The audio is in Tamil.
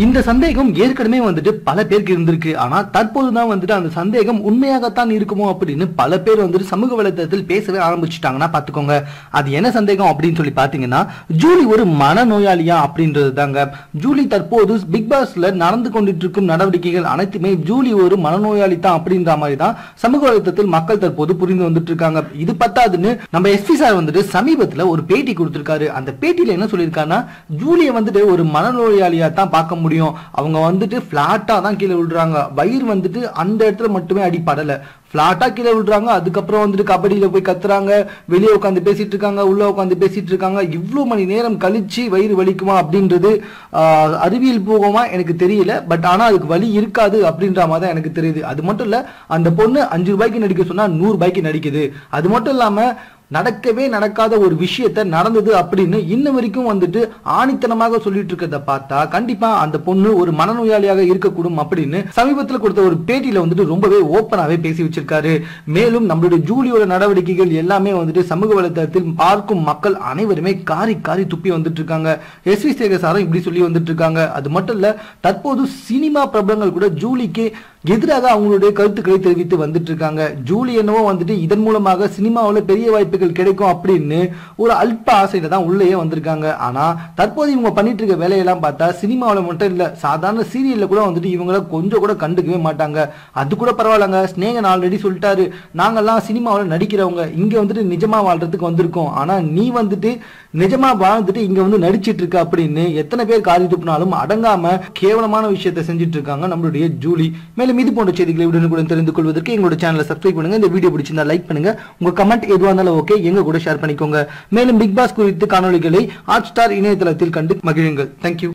இந்த சந்தேகம் ஏற்கனவே வந்துட்டு பல பேருக்கு இருந்திருக்கு. ஆனா தற்போதுதான் வந்துட்டு அந்த சந்தேகம் உண்மையாகத்தான் இருக்குமோ அப்படின்னு பல பேர் வந்துட்டு சமூக வலைதளத்தில் பேசவே ஆரம்பிச்சுட்டாங்கன்னா பாத்துக்கோங்க. அது என்ன சந்தேகம் அப்படின்னு சொல்லி பாத்தீங்கன்னா, ஜூலி ஒரு மனநோயாளியா அப்படின்றது தாங்க. ஜூலி தற்போது பிக் பாஸ்ல நடந்து கொண்டிட்டு இருக்கும் நடவடிக்கைகள் அனைத்துமே ஜூலி ஒரு மனநோயாளி தான் அப்படின்ற மாதிரி தான் சமூக வலைதளத்தில் மக்கள் தற்போது புரிந்து வந்துட்டு இருக்காங்க. இது பத்தாதுன்னு நம்ம எஸ்பி சார் வந்துட்டு சமீபத்துல ஒரு பேட்டி கொடுத்திருக்காரு. அந்த பேட்டியில என்ன சொல்லியிருக்காருன்னா, ஜூலியை வந்துட்டு ஒரு மனநோயாளியா தான் பார்க்க முடியும். அவங்க வந்துட்டு பிளாட்டா தான் கீழே விழுறாங்க. வயிறு வந்துட்டு அந்த இடத்துல மட்டுமே அடிப்படல, பிளாட்டா கீழே விழுறாங்க. அதுக்கப்புறம் வந்துட்டு கபடியில போய் கத்துறாங்க, வெளியே உட்காந்து பேசிட்டு இருக்காங்க, உள்ள உட்காந்து பேசிட்டு இருக்காங்க. இவ்வளவு மணி நேரம் கழிச்சு வயிறு வலிக்குமா அப்படின்றது அறிவியல் பூர்வமா எனக்கு தெரியல. பட் ஆனா அதுக்கு வலி இருக்காது அப்படின்ற மாதிரி தான் எனக்கு தெரியுது. அது மட்டும் இல்ல, அந்த பொண்ணு 5 ரூபாய்க்கு நடிக்க சொன்னா 100 ரூபாய்க்கு நடிக்குது. அது மட்டும் இல்லாம நடக்கவே நடக்காத ஒரு விஷயத்த நடந்தது அப்படின்னு இன்ன வரைக்கும் வந்துட்டு ஆணித்தனமாக சொல்லிட்டு இருக்கிறத பார்த்தா கண்டிப்பா அந்த பொண்ணு ஒரு மனநோயாளியாக இருக்கக்கூடும் அப்படின்னு சமீபத்தில் கொடுத்த ஒரு பேட்டியில வந்துட்டு ரொம்பவே ஓப்பனாவே பேசி வச்சிருக்காரு. மேலும் நம்மளுடைய ஜூலியோட நடவடிக்கைகள் எல்லாமே வந்துட்டு சமூக வலைதளத்தில் பார்க்கும் மக்கள் அனைவருமே காரி காரி துப்பி வந்துட்டு இருக்காங்க. எஸ்வி சேகர் சாரும் இப்படி சொல்லி வந்துட்டு இருக்காங்க. அது மட்டும் இல்ல, தற்போது சினிமா பிரபலங்கள் கூட ஜூலிக்கு எதிராக அவங்களுடைய கருத்துக்களை தெரிவித்து வந்துட்டு இருக்காங்க. ஜூலி என்னவோ வந்துட்டு இதன் மூலமாக சினிமாவில் பெரிய வாய்ப்புகள் கிடைக்கும் அப்படின்னு ஒரு அல்ப ஆசையில தான் உள்ளே வந்திருக்காங்க. ஆனா தற்போது இவங்க பண்ணிட்டு இருக்க வேலையெல்லாம் பார்த்தா சினிமாவில் மட்டும் இல்ல, சாதாரண சீரியல்ல கூட வந்துட்டு இவங்கள கொஞ்சம் கூட கண்டுக்கவே மாட்டாங்க. அது கூட பரவாயில்லங்க, ஸ்நேகன் ஆல்ரெடி சொல்லிட்டாரு, நாங்கெல்லாம் சினிமாவில் நடிக்கிறவங்க இங்க வந்துட்டு நிஜமா வாழ்றதுக்கு வந்திருக்கோம். ஆனா நீ வந்துட்டு நிஜமா வாழ்ந்துட்டு இங்க வந்து நடிச்சிட்டு இருக்க அப்படின்னு எத்தனை பேர் காரி துப்புனாலும் அடங்காம கேவலமான விஷயத்தை செஞ்சுட்டு இருக்காங்க நம்மளுடைய ஜூலி. மேலும் இது போன்ற செய்திகளை உடனுக்குடன் தெரிந்து கொள்வதற்கு எங்களோட சேனலை சப்ஸ்கிரைப் பண்ணுங்க. இந்த வீடியோ பிடிச்சிருந்தா லைக் பண்ணுங்க. உங்க கமெண்ட் எதுவாக இருந்தாலும் ஓகே, எங்க கூட ஷேர் பண்ணிக்கோங்க. மேலும் பிக் பாஸ் குறித்து காணொலிகளை ஹாட் ஸ்டார் இணையதளத்தில் கண்டு மகிழுங்கள். தேங்க்யூ.